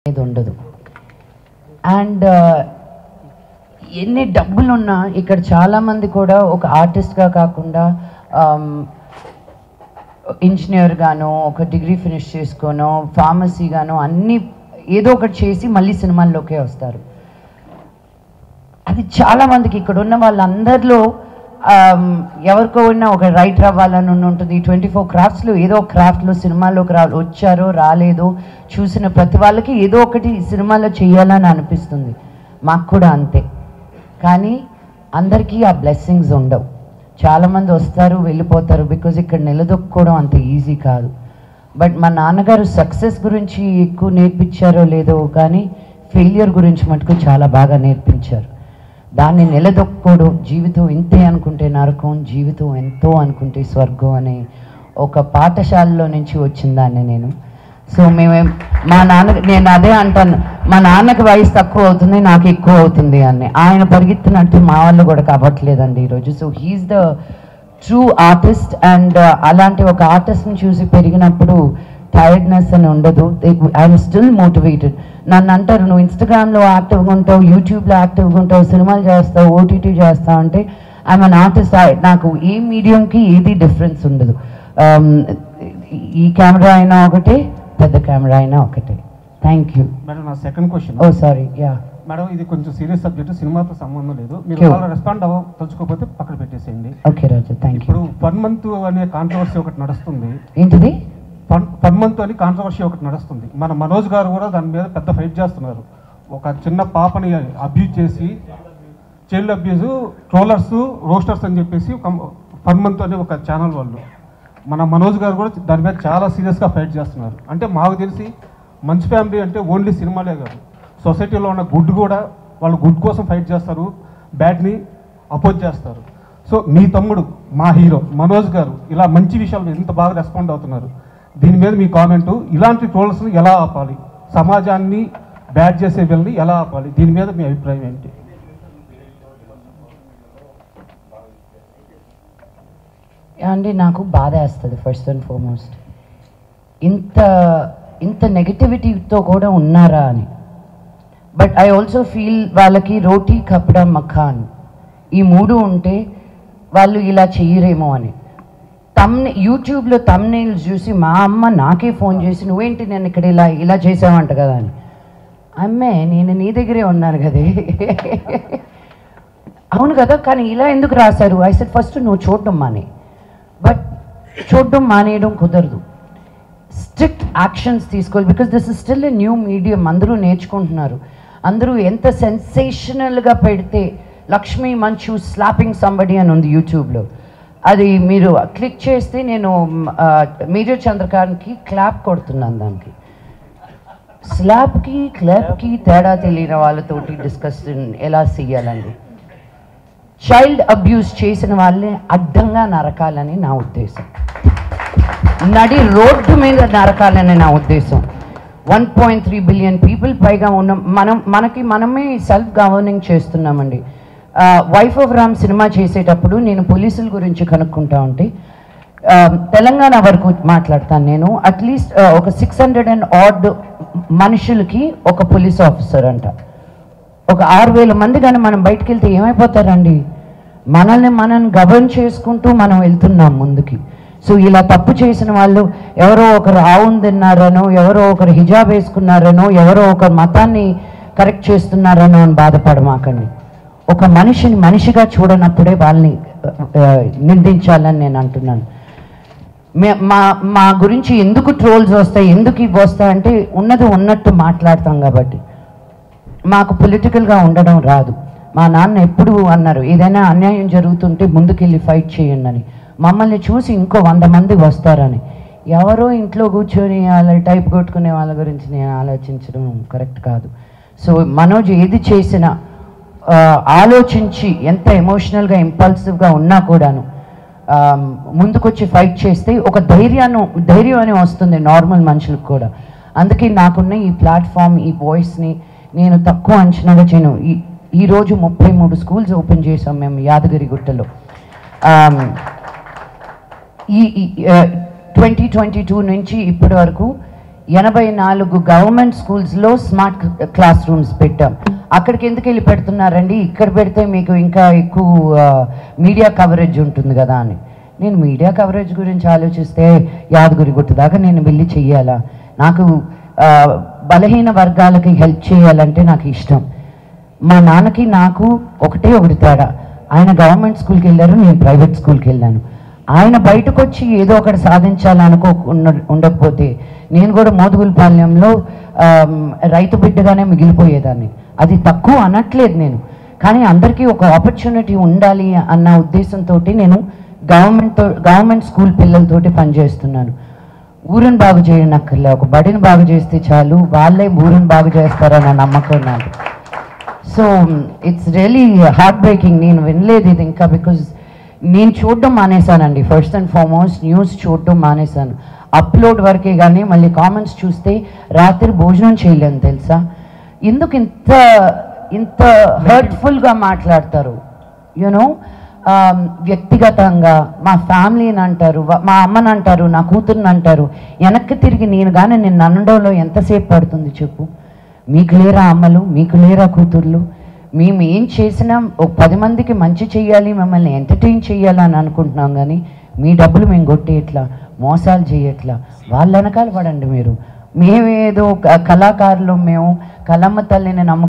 అనేది ఉండదు. అండ్ ఎన్ని డబ్బులు ఉన్నా ఇక్కడ చాలామంది కూడా ఒక ఆర్టిస్ట్గా కాకుండా ఇంజనీర్ గానో, ఒక డిగ్రీ ఫినిష్ చేసుకోనో, ఫార్మసీ గానో అన్నీ ఏదో ఒకటి చేసి మళ్ళీ సినిమాల్లోకే వస్తారు. అది చాలామందికి ఇక్కడ ఉన్న వాళ్ళందరిలో ఎవరికో ఉన్న ఒక రైటర్ అవ్వాలని ఉంటుంది. 24 క్రాఫ్ట్స్లో ఏదో ఒక క్రాఫ్ట్లో సినిమాలోకి వచ్చారో రాలేదో చూసిన ప్రతి వాళ్ళకి ఏదో ఒకటి సినిమాలో చేయాలని అనిపిస్తుంది. మాకు కూడా అంతే. కానీ అందరికీ ఆ బ్లెస్సింగ్స్ ఉండవు. చాలామంది వస్తారు వెళ్ళిపోతారు. బికాజ్ ఇక్కడ నిలదొక్కుకోవడం అంత ఈజీ కాదు. బట్ మా నాన్నగారు సక్సెస్ గురించి ఎక్కువ నేర్పించారో లేదో కానీ ఫెయిల్యూర్ గురించి మటుకు చాలా బాగా నేర్పించారు. దాన్ని నిలదొక్కుకోవడం, జీవితం ఇంతే అనుకుంటే నరకం, జీవితం ఎంతో అనుకుంటే స్వర్గం అనే ఒక పాఠశాలలో నుంచి వచ్చిందాన్ని నేను. సో నేను అదే అంటాను, మా నాన్నకి వయసు తక్కువ అవుతుంది, నాకు ఎక్కువ అవుతుంది అని. ఆయన పరిగెత్తినట్టు మా వాళ్ళు కూడా కావట్లేదండి ఈరోజు. So he is the true artist. And అలాంటి ఒక ఆర్టిస్ట్ని చూసి పెరిగినప్పుడు టైర్డ్నెస్ అని ఉండదు. I'm still motivated. నన్ను అంటారు, నువ్వు ఇన్స్టాగ్రామ్లో యాక్టివ్గా ఉంటావు, యూట్యూబ్లో యాక్టివ్గా ఉంటావు, సినిమాలు చేస్తావు, ఓటీటీ చేస్తావు అంటే ఐఎమ్ అన్ ఆర్టిస్ట్. నాకు ఏ మీడియంకి ఏది డిఫరెన్స్ ఉండదు. ఈ కెమెరా అయినా ఒకటే, పెద్ద కెమెరా అయినా ఒకటే. Thank you madam. నా సెకండ్ క్వశ్చన్. ఓ సారీ. యా మేడం, ఇది కొంచెం సీరియస్ సబ్జెక్ట్, సినిమాతో సంబంధం లేదు. మీరు రెస్పాండ్ తలుచుకోకపోతే పక్కన పెట్టేసేయండి. Okay Raju, thank you. ఇప్పుడు 1 month అనే కాంట్రవర్సీ ఒకటి నడుస్తుంది. ఏంటిది? 1 month అని కాంట్రవర్సీ ఒకటి నడుస్తుంది. మన మనోజ్ గారు కూడా దాని మీద పెద్ద ఫైట్ చేస్తున్నారు. ఒక చిన్న పాపని అబ్యూజ్ చేసి, చైల్డ్ అబ్యూజ్, ట్రోలర్స్, రోస్టర్స్ అని చెప్పేసి 1 month అనే ఒక ఛానల్ వాళ్ళు, మన మనోజ్ గారు కూడా దాని మీద చాలా సీరియస్గా ఫైట్ చేస్తున్నారు. అంటే మాకు తెలిసి మంచి ఫ్యామిలీ అంటే ఓన్లీ సినిమాలే కాదు, సొసైటీలో ఉన్న గుడ్ కూడా, వాళ్ళు గుడ్ కోసం ఫైట్ చేస్తారు, బ్యాడ్ని అపోజ్ చేస్తారు. సో మీ తమ్ముడు, మా హీరో మనోజ్ గారు ఇలా మంచి విషయాలు ఎంత బాగా రెస్పాండ్ అవుతున్నారు, దీని మీద మీ కామెంటు. ఇలాంటి ట్రోల్స్ని ఎలా ఆపాలి, సమాజాన్ని బ్యాడ్ చేసే వీళ్ళని ఎలా ఆపాలి, దీని మీద మీ అభిప్రాయం ఏంటి? అండి నాకు బాధ వేస్తుంది ఫస్ట్ అండ్ ఫార్మోస్ట్. ఇంత నెగటివిటీతో కూడా ఉన్నారా అని. బట్ ఐ ఆల్సో ఫీల్ వాళ్ళకి రోటీ కపడా మఖాన్ ఈ 3 ఉంటే వాళ్ళు ఇలా చెయ్యరేమో అని. యూట్యూబ్లో తమ్నెయిల్స్ చూసి మా అమ్మ నాకే ఫోన్ చేసి, నువ్వేంటి నేను ఇక్కడ ఇలా చేసావంట కదా అని. అమ్మే నేను నీ దగ్గరే ఉన్నాను కదే. అవును కదా, కానీ ఇలా ఎందుకు రాశారు? ఐ సెడ్ ఫస్ట్ నువ్వు చూడడం మానే. బట్ చూడడం మానేయడం కుదరదు. స్ట్రిక్ట్ యాక్షన్స్ తీసుకోవాలి. Because this is still a new medium. అందరూ నేర్చుకుంటున్నారు. అందరూ ఎంత సెన్సేషనల్గా పెడితే, లక్ష్మీ మంచు స్లాపింగ్ సంబడి అని ఉంది యూట్యూబ్లో, అది మీరు క్లిక్ చేస్తే నేను మేజర్ చంద్రకాంత్కి క్లాప్ కొడుతున్నాను. దానికి స్లాప్కి క్లాప్కి తేడా తెలియని వాళ్ళతోటి డిస్కషన్ ఎలా చేయాలండి. చైల్డ్ అబ్యూస్ చేసిన వాళ్ళని అడ్డంగా నరకాలని నా ఉద్దేశం. నడి రోడ్డు మీద నరకాలని నా ఉద్దేశం. 1.3 బిలియన్ పీపుల్ పైగా ఉన్న మనమే సెల్ఫ్ గవర్నింగ్ చేస్తున్నామండి. వైఫ్ ఆఫ్ రామ్ సినిమా చేసేటప్పుడు నేను పోలీసుల గురించి కనుక్కుంటా ఉంటే, తెలంగాణ వరకు మాట్లాడతాను నేను, అట్లీస్ట్ ఒక 600 and odd మనుషులకి ఒక పోలీస్ ఆఫీసర్ అంట. ఒక 6,000 మంది కానీ మనం బయటకు వెళ్తే ఏమైపోతారండి? మనం గవర్న్ చేసుకుంటూ మనం వెళ్తున్నాం ముందుకి. సో ఇలా తప్పు చేసిన వాళ్ళు ఎవరో ఒకరు ఆవును తిన్నారనో, ఎవరో ఒకరు హిజాబ్ వేసుకున్నారనో, ఎవరో ఒకరు మతాన్ని కరెక్ట్ చేస్తున్నారనో అని బాధపడమాకండి. ఒక మనిషిని మనిషిగా చూడనప్పుడే వాళ్ళని నిందించాలని నేను అంటున్నాను. మా గురించి ఎందుకు ట్రోల్స్ వస్తాయి, ఎందుకు ఇవి వస్తాయంటే ఉన్నది ఉన్నట్టు మాట్లాడతాం కాబట్టి. మాకు పొలిటికల్గా ఉండడం రాదు. మా నాన్న ఎప్పుడు అన్నారు, ఏదైనా అన్యాయం జరుగుతుంటే ముందుకెళ్ళి ఫైట్ చేయండి అని. మమ్మల్ని చూసి ఇంకో 100 మంది వస్తారని. ఎవరో ఇంట్లో కూర్చొని వాళ్ళ టైప్ కొట్టుకునే వాళ్ళ గురించి నేను ఆలోచించడం కరెక్ట్ కాదు. సో మనోజ్ ఏది చేసినా ఆలోచించి, ఎంత ఎమోషనల్గా ఇంపల్సివ్గా ఉన్నా కూడాను ముందుకొచ్చి ఫైట్ చేస్తే ఒక ధైర్యం అని వస్తుంది నార్మల్ మనుషులకు కూడా. అందుకే నాకున్న ఈ ప్లాట్ఫామ్, ఈ వాయిస్ని నేను తక్కువ అంచనాగా చేయను. ఈరోజు 33 స్కూల్స్ ఓపెన్ చేసాం మేము యాదగిరిగుట్టలో. ఈ 2022 నుంచి ఇప్పటి వరకు 84 గవర్నమెంట్ స్కూల్స్లో స్మార్ట్ క్లాస్ రూమ్స్ పెట్టాం. అక్కడికి ఎందుకు వెళ్ళి పెడుతున్నారండి, ఇక్కడ పెడితే మీకు ఇంకా ఎక్కువ మీడియా కవరేజ్ ఉంటుంది కదా అని. నేను మీడియా కవరేజ్ గురించి ఆలోచిస్తే యాదగిరి గుట్ట దాకా నేను వెళ్ళి చెయ్యాలా? నాకు బలహీన వర్గాలకి హెల్ప్ చేయాలంటే నాకు ఇష్టం. మా నాన్నకి నాకు ఒకటి తేడా, ఆయన గవర్నమెంట్ స్కూల్కి వెళ్ళారు, నేను ప్రైవేట్ స్కూల్కి వెళ్ళాను. ఆయన బయటకు వచ్చి ఏదో ఒకటి ఉండకపోతే నేను కూడా మోదుగులపాలెంలో రైతు బిడ్డగానే మిగిలిపోయేదాన్ని. అది తక్కువ అనట్లేదు నేను, కానీ అందరికీ ఒక ఆపర్చునిటీ ఉండాలి అన్న ఉద్దేశంతో నేను గవర్నమెంట్ స్కూల్ పిల్లలతోటి పనిచేస్తున్నాను. ఊరిని బాగు చేయనక్కర్లే, ఒక బడిని బాగు చేస్తే చాలు, వాళ్ళే ఊరిని బాగు చేస్తారన్న నమ్మకం నాకు. So it's really heart breaking. నేను వినలేదు ఇది ఇంకా, బికాజ్ నేను చూడడం మానేశానండి. ఫస్ట్ అండ్ ఫార్మోస్ట్ న్యూస్ చూడడం మానేశాను. అప్లోడ్ వరకే కానీ మళ్ళీ కామెంట్స్ చూస్తే రాత్రి భోజనం చేయలేను తెలుసా. ఎందుకు ఇంత హర్ట్ఫుల్గా మాట్లాడతారు? యూనో, వ్యక్తిగతంగా మా ఫ్యామిలీని అంటారు, మా అమ్మని అంటారు, నా కూతుర్ని అంటారు. వెనక్కి తిరిగి నేను కానీ నేను అనడంలో ఎంతసేపు పడుతుంది చెప్పు? మీకు లేరా అమ్మలు, మీకు లేరా కూతుర్లు? మేము ఏం చేసినా ఒక 10 మందికి మంచి చెయ్యాలి, మిమ్మల్ని ఎంటర్టైన్ చేయాలి అని అనుకుంటున్నాం, కానీ మీ డబ్బులు మేము కొట్టేయట్లా, మోసాలు చేయట్లా. వాళ్ళ వెనకాల పడండి మీరు. మేమేదో కళాకారులు, మేము కళమ్మ తల్లిని